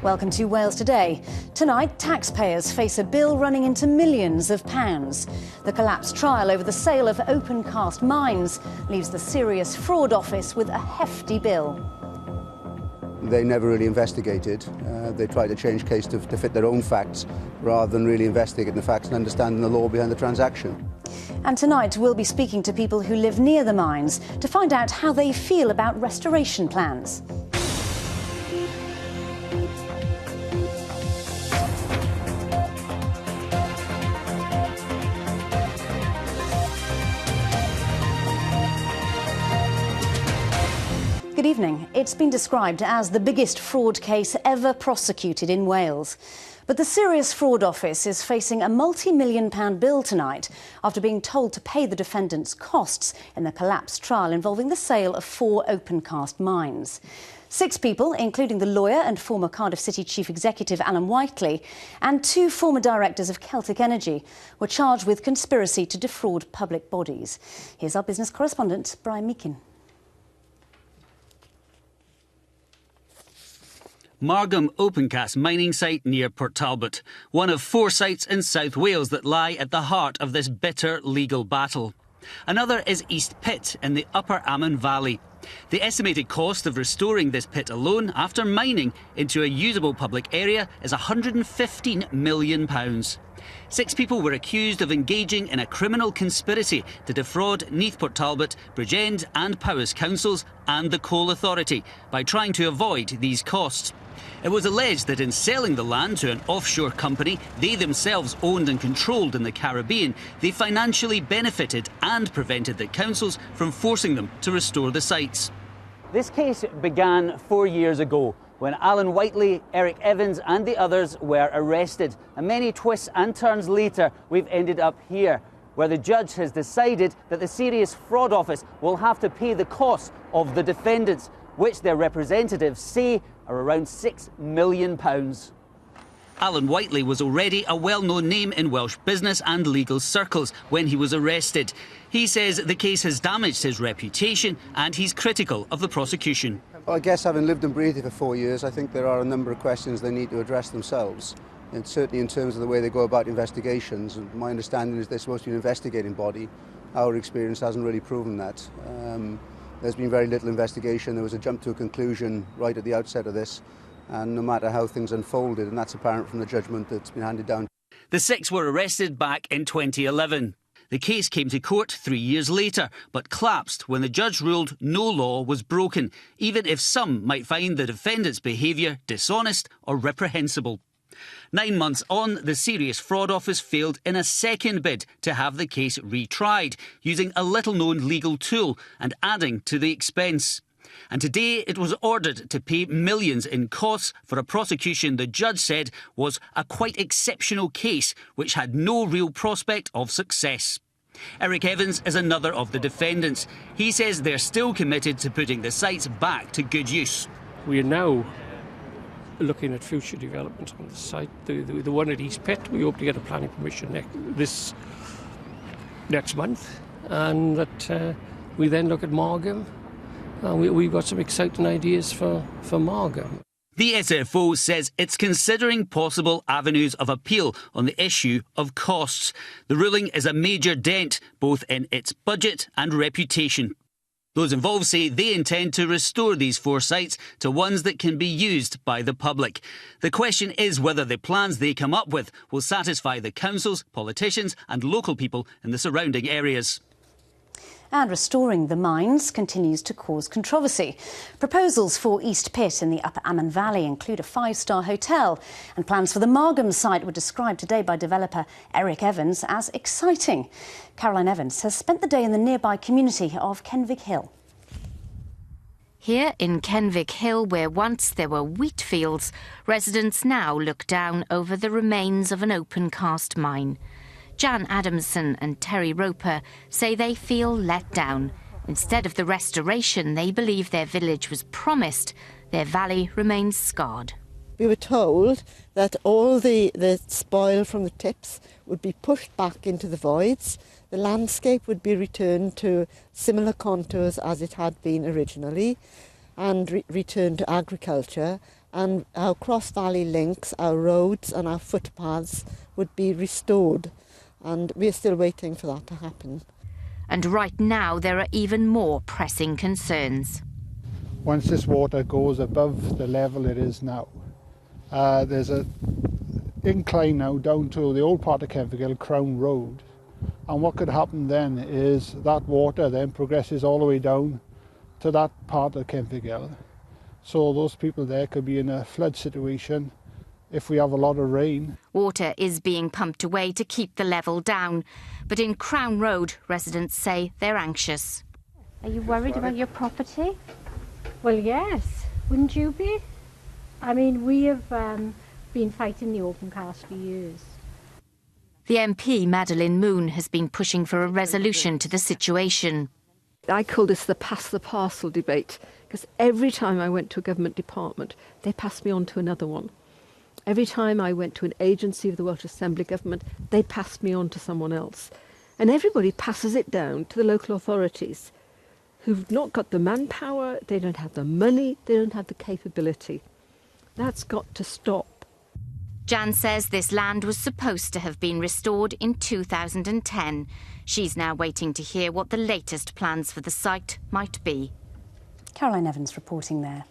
Welcome to Wales Today. Tonight, taxpayers face a bill running into millions of pounds. The collapsed trial over the sale of Opencast mines leaves the Serious Fraud Office with a hefty bill. They never really investigated. They tried to change case to fit their own facts rather than really investigating the facts and understanding the law behind the transaction. And tonight we'll be speaking to people who live near the mines to find out how they feel about restoration plans. Good evening. It's been described as the biggest fraud case ever prosecuted in Wales. But the Serious Fraud Office is facing a multi-million-pound bill tonight after being told to pay the defendants' costs in the collapsed trial involving the sale of 4 Opencast mines. 6 people, including the lawyer and former Cardiff City Chief Executive Alan Whiteley, and 2 former directors of Celtic Energy, were charged with conspiracy to defraud public bodies. Here's our business correspondent, Brian Meakin. Margam Opencast mining site near Port Talbot, one of 4 sites in South Wales that lie at the heart of this bitter legal battle. Another is East Pit in the Upper Amman Valley. The estimated cost of restoring this pit alone after mining into a usable public area is £115 million. 6 people were accused of engaging in a criminal conspiracy to defraud Neath Port Talbot, Bridgend and Powys councils and the Coal Authority by trying to avoid these costs. It was alleged that in selling the land to an offshore company they themselves owned and controlled in the Caribbean, they financially benefited and prevented the councils from forcing them to restore the sites. This case began 4 years ago when Alan Whiteley, Eric Evans and the others were arrested. And many twists and turns later, we've ended up here, where the judge has decided that the Serious Fraud Office will have to pay the costs of the defendants, which their representatives say are around £6 million. Alan Whiteley was already a well-known name in Welsh business and legal circles when he was arrested. He says the case has damaged his reputation and he's critical of the prosecution. Well, I guess having lived and breathed here for 4 years, I think there are a number of questions they need to address themselves. And certainly in terms of the way they go about investigations. My understanding is they're supposed to be an investigating body. Our experience hasn't really proven that. There's been very little investigation. There was a jump to a conclusion right at the outset of this. And no matter how things unfolded, and that's apparent from the judgment that's been handed down. The 6 were arrested back in 2011. The case came to court 3 years later, but collapsed when the judge ruled no law was broken, even if some might find the defendants' behaviour dishonest or reprehensible. 9 months on, the Serious Fraud Office failed in a second bid to have the case retried, using a little-known legal tool and adding to the expense. And today it was ordered to pay millions in costs for a prosecution the judge said was a quite exceptional case which had no real prospect of success. Eric Evans is another of the defendants. He says they're still committed to putting the sites back to good use. We are now looking at future developments on the site. The one at East Pit, we hope to get a planning permission next month, and that we then look at Margam. We've got some exciting ideas for Margam. The SFO says it's considering possible avenues of appeal on the issue of costs. The ruling is a major dent both in its budget and reputation. Those involved say they intend to restore these 4 sites to ones that can be used by the public. The question is whether the plans they come up with will satisfy the councils, politicians and local people in the surrounding areas. And restoring the mines continues to cause controversy. Proposals for East Pit in the Upper Amman Valley include a 5-star hotel, and plans for the Margam site were described today by developer Eric Evans as exciting. Caroline Evans has spent the day in the nearby community of Kenvig Hill. Here in Kenvig Hill, where once there were wheat fields, residents now look down over the remains of an open-cast mine. Jan Adamson and Terry Roper say they feel let down. Instead of the restoration they believe their village was promised, their valley remains scarred. We were told that all the spoil from the tips would be pushed back into the voids. The landscape would be returned to similar contours as it had been originally and returned to agriculture, and our cross-valley links, our roads and our footpaths would be restored. And we're still waiting for that to happen. And right now there are even more pressing concerns. Once this water goes above the level it is now, there's an incline now down to the old part of Kenvigill, Crown Road. And what could happen then is that water then progresses all the way down to that part of Kenvigill. So those people there could be in a flood situation if we have a lot of rain. Water is being pumped away to keep the level down. But in Crown Road, residents say they're anxious. Are you worried about your property? Well, yes. Wouldn't you be? I mean, we have been fighting the Opencast for years. The MP, Madeleine Moon, has been pushing for a resolution to the situation. I call this the pass the parcel debate, because every time I went to a government department, they passed me on to another one. Every time I went to an agency of the Welsh Assembly Government, they passed me on to someone else. And everybody passes it down to the local authorities, who've not got the manpower, they don't have the money, they don't have the capability. That's got to stop. Jan says this land was supposed to have been restored in 2010. She's now waiting to hear what the latest plans for the site might be. Caroline Evans reporting there.